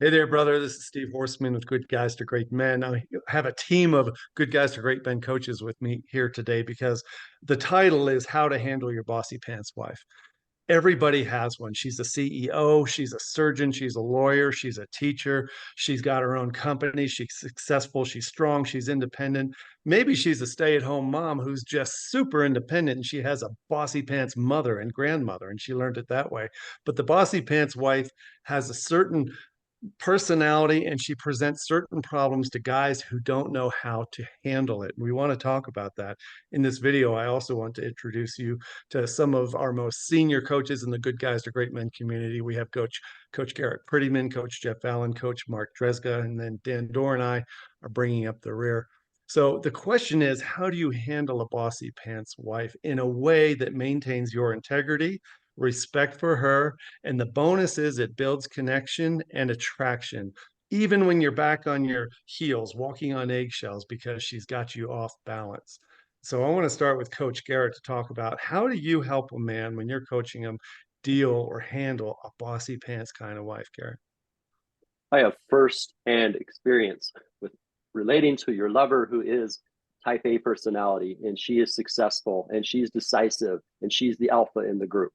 Hey there, brother. This is Steve Horseman with Good Guys to Great Men. I have a team of Good Guys to Great Men coaches with me here today because the title is How to Handle Your Bossy Pants Wife. Everybody has one. She's a CEO, she's a surgeon, she's a lawyer, she's a teacher, she's got her own company, she's successful, she's strong, she's independent. Maybe she's a stay-at-home mom who's just super independent and she has a bossy pants mother and grandmother, and she learned it that way. But the bossy pants wife has a certain personality and she presents certain problems to guys who don't know how to handle it. We want to talk about that in this video. I also want to introduce you to some of our most senior coaches in the Good Guys to Great Men community. We have Coach Garrett Prettyman, Coach Jeff Allen, Coach Mark Dresa, and then Dan Dorr and I are bringing up the rear. So the question is, how do you handle a bossy pants wife in a way that maintains your integrity, respect for her, and the bonus is it builds connection and attraction, even when you're back on your heels, walking on eggshells because she's got you off balance. So I want to start with Coach Garrett to talk about how do you help a man when you're coaching him deal or handle a bossy pants kind of wife, Garrett? I have first-hand experience with relating to your lover who is type A personality, and she is successful and she's decisive and she's the alpha in the group.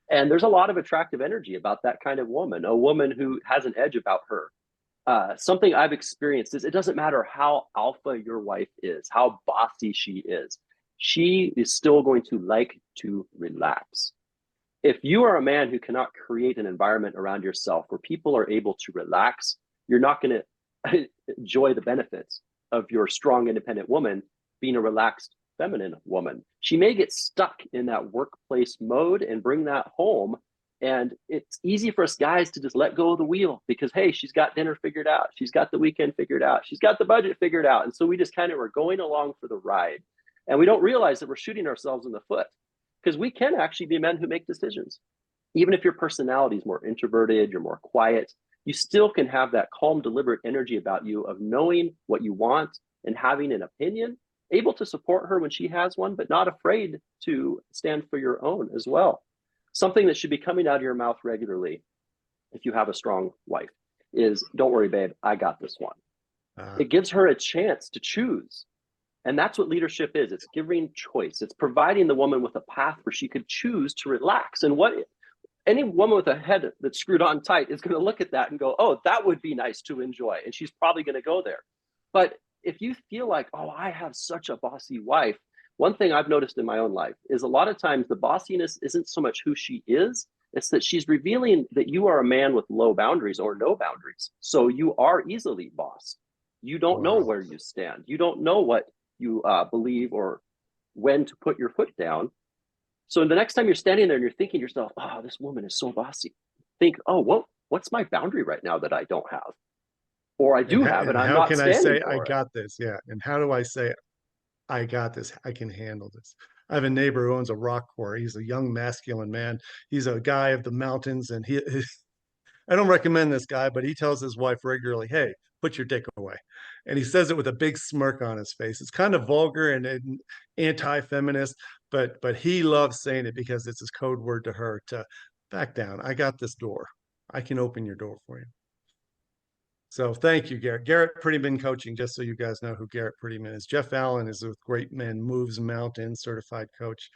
And there's a lot of attractive energy about that kind of woman, a woman who has an edge about her. Something I've experienced is it doesn't matter how alpha your wife is, how bossy she is still going to like to relax. If you are a man who cannot create an environment around yourself where people are able to relax, you're not going to enjoy the benefits of your strong, independent woman being a relaxed, feminine woman. She may get stuck in that workplace mode and bring that home. And it's easy for us guys to just let go of the wheel because, hey, she's got dinner figured out. She's got the weekend figured out. She's got the budget figured out. And so we just kind of are going along for the ride. And we don't realize that we're shooting ourselves in the foot because we can actually be men who make decisions. Even if your personality is more introverted, you're more quiet, you still can have that calm, deliberate energy about you of knowing what you want and having an opinion, able to support her when she has one, but not afraid to stand for your own as well. Something that should be coming out of your mouth regularly if you have a strong wife is, don't worry, babe, I got this one. It gives her a chance to choose. And that's what leadership is. It's giving choice. It's providing the woman with a path where she could choose to relax. And what any woman with a head that's screwed on tight is going to look at that and go, oh, that would be nice to enjoy. And she's probably going to go there. But if you feel like, oh, I have such a bossy wife, one thing I've noticed in my own life is a lot of times the bossiness isn't so much who she is, it's that she's revealing that you are a man with low boundaries or no boundaries. So you are easily bossed. You don't know where you stand. You don't know what you believe or when to put your foot down. So the next time you're standing there and you're thinking to yourself, oh, this woman is so bossy, think, oh, what's my boundary right now that I don't have? Or I do have it, And I'm how not can I standing say I for it. got this? Yeah. And how do I say I got this? I can handle this. I have a neighbor who owns a rock quarry. He's a young masculine man. He's a guy of the mountains, and I don't recommend this guy, but he tells his wife regularly, "Hey, put your dick away," and he says it with a big smirk on his face. It's kind of vulgar and anti-feminist, but he loves saying it because it's his code word to her to back down. I got this door. I can open your door for you. So thank you, Garrett. Garrett Prettyman coaching, just so you guys know who Garrett Prettyman is. Jeff Allen is with Great Men Moves Mountains, certified coach.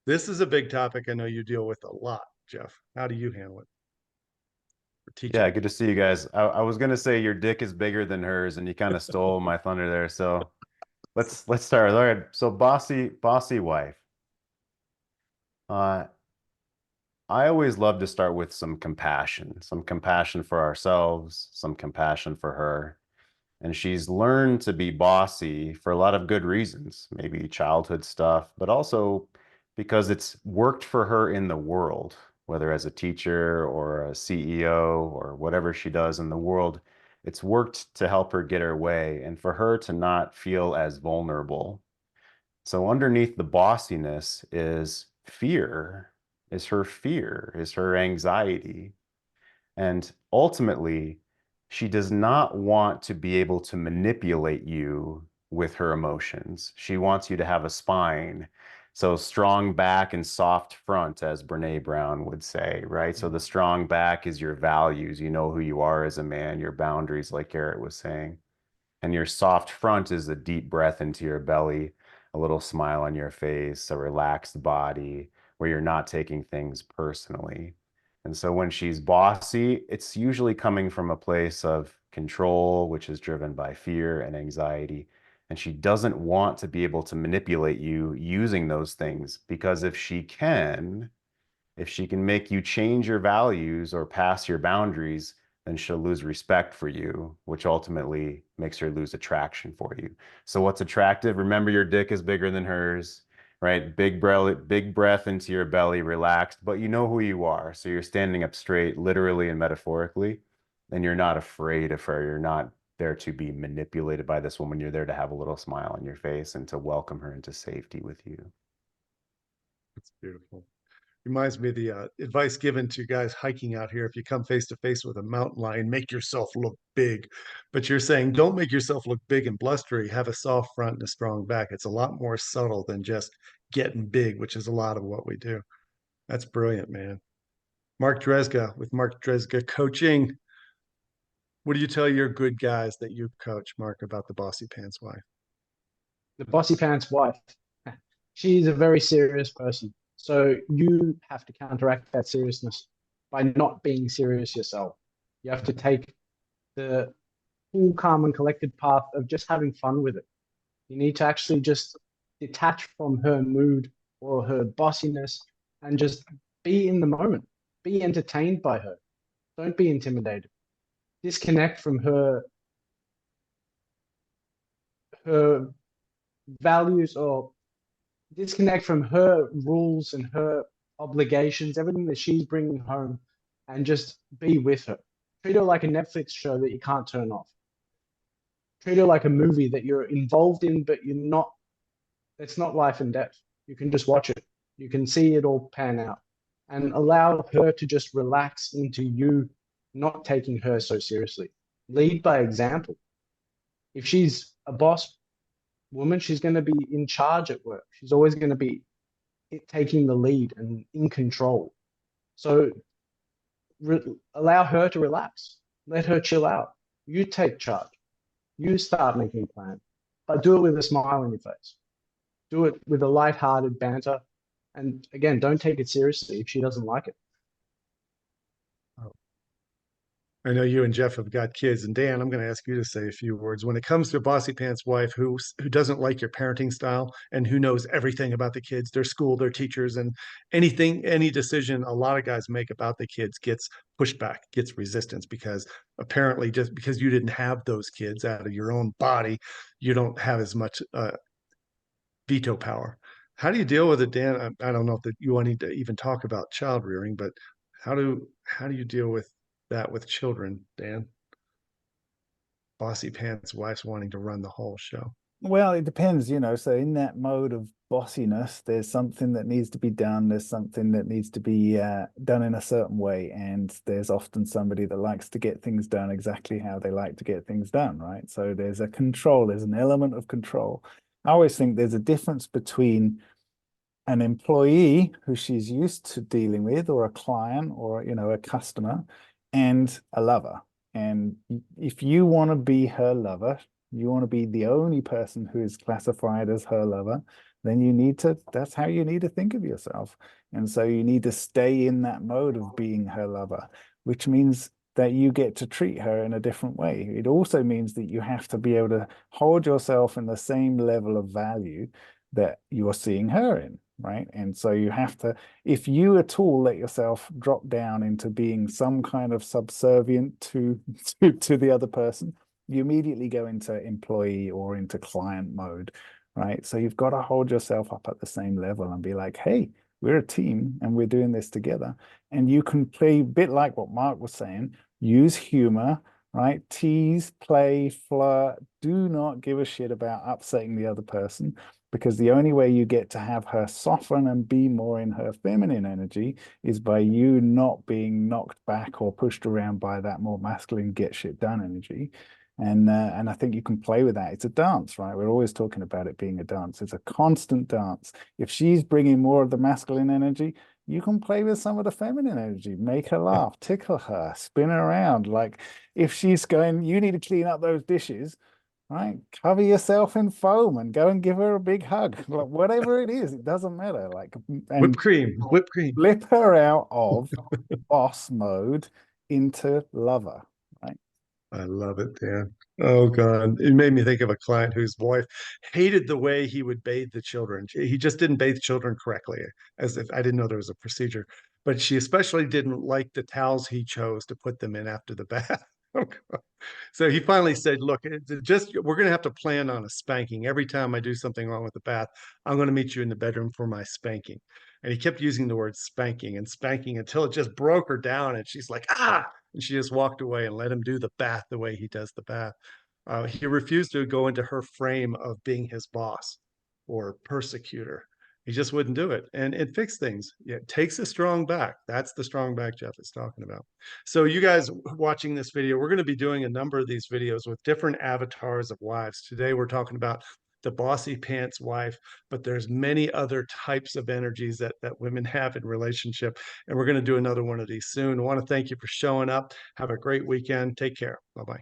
This is a big topic I know you deal with a lot, Jeff. How do you handle it for Yeah, teaching? good to see you guys. I was gonna say your dick is bigger than hers, and you kind of stole my thunder there. So let's start. All right. So bossy wife. Uh, I always love to start with some compassion for ourselves, some compassion for her. And she's learned to be bossy for a lot of good reasons, maybe childhood stuff, but also because it's worked for her in the world, whether as a teacher or a CEO or whatever she does in the world. It's worked to help her get her way and for her to not feel as vulnerable. So underneath the bossiness is her anxiety. And ultimately, she does not want to be able to manipulate you with her emotions. She wants you to have a spine So strong back and soft front, as Brene Brown would say, right? So the strong back is your values. You know who you are as a man, your boundaries, like Garrett was saying. And your soft front is a deep breath into your belly, a little smile on your face, a relaxed body where you're not taking things personally. And so when she's bossy, it's usually coming from a place of control, which is driven by fear and anxiety. And she doesn't want to be able to manipulate you using those things because if she can make you change your values or pass your boundaries, then she'll lose respect for you, which ultimately makes her lose attraction for you. So what's attractive? Remember, your dick is bigger than hers, right? Big breath into your belly, relaxed, but you know who you are. So you're standing up straight, literally and metaphorically, and you're not afraid of her. You're not there to be manipulated by this woman. You're there to have a little smile on your face and to welcome her into safety with you. That's beautiful. Reminds me of the advice given to guys hiking out here. If you come face to face with a mountain lion, make yourself look big. But you're saying don't make yourself look big and blustery. Have a soft front and a strong back. It's a lot more subtle than just getting big, which is a lot of what we do. That's brilliant, man. Mark Dresga with Mark Dresga Coaching. What do you tell your good guys that you coach, Mark, about the Bossy Pants wife? The bossy pants wife, she's a very serious person. So you have to counteract that seriousness by not being serious yourself. You have to take the cool, calm, and collected path of just having fun with it. You need to actually just detach from her mood or her bossiness and just be in the moment. Be entertained by her. Don't be intimidated. Disconnect from her values, or disconnect from her rules and her obligations, everything that she's bringing home, and just be with her. Treat her like a Netflix show that you can't turn off. Treat her like a movie that you're involved in, but you're not, it's not life and death. You can just watch it. You can see it all pan out, and allow her to just relax into you not taking her so seriously. Lead by example. If she's a boss woman, she's going to be in charge at work. She's always going to be taking the lead and in control. So allow her to relax. Let her chill out. You take charge. You start making a plan, but do it with a smile on your face. Do it with a light-hearted banter. And again, don't take it seriously if she doesn't like it. I know you and Jeff have got kids, and Dan, I'm going to ask you to say a few words. When it comes to a Bossy Pants wife who doesn't like your parenting style and who knows everything about the kids, their school, their teachers, and any decision a lot of guys make about the kids gets pushback, gets resistance because apparently just because you didn't have those kids out of your own body, you don't have as much veto power. How do you deal with it, Dan? I don't know if that you want to even talk about child rearing, but how do you deal with that with children, Dan? Bossy pants wives wanting to run the whole show. Well, it depends, So in that mode of bossiness, there's something that needs to be done. There's something that needs to be done in a certain way. And there's often somebody that likes to get things done exactly how they like to get things done, right? So there's an element of control. I always think there's a difference between an employee who she's used to dealing with, or a client, or, a customer, and a lover. And if you want to be her lover, you want to be the only person who is classified as her lover, then that's how you need to think of yourself. And so you need to stay in that mode of being her lover, which means that you get to treat her in a different way. It also means that you have to be able to hold yourself in the same level of value that you're seeing her in, right? And so you have to, if you at all let yourself drop down into being some kind of subservient to the other person, you immediately go into employee or into client mode, right? So you've got to hold yourself up at the same level and be like, hey, we're a team and we're doing this together. And you can play a bit like what Mark was saying, use humor, right? Tease, play, flirt. Do not give a shit about upsetting the other person, because the only way you get to have her soften and be more in her feminine energy is by you not being knocked back or pushed around by that more masculine get shit done energy. And I think you can play with that. It's a dance, right? We're always talking about it being a dance. It's a constant dance. If she's bringing more of the masculine energy, you can play with some of the feminine energy, make her laugh, tickle her, spin her around. Like if she's going, you need to clean up those dishes, right? Cover yourself in foam and go and give her a big hug. Like whatever it is, it doesn't matter. Like Whipped and cream, whipped cream. flip her out of boss mode into lover, right? I love it, Dan. Oh God. It made me think of a client whose wife hated the way he would bathe the children. He just didn't bathe children correctly, as if I didn't know there was a procedure. But she especially didn't like the towels he chose to put them in after the bath. Oh, God. So he finally said, look, just we're going to have to plan on a spanking. Every time I do something wrong with the bath, I'm going to meet you in the bedroom for my spanking. And he kept using the word spanking until it just broke her down. And she's like, ah, and she just walked away and let him do the bath the way he does the bath. He refused to go into her frame of being his boss or persecutor. He just wouldn't do it. And it fixed things. Yeah, it takes a strong back. That's the strong back Jeff is talking about. So you guys watching this video, we're going to be doing a number of these videos with different avatars of wives. Today we're talking about the bossy pants wife, but there's many other types of energies that women have in relationship. And we're going to do another one of these soon. I want to thank you for showing up. Have a great weekend. Take care. Bye-bye.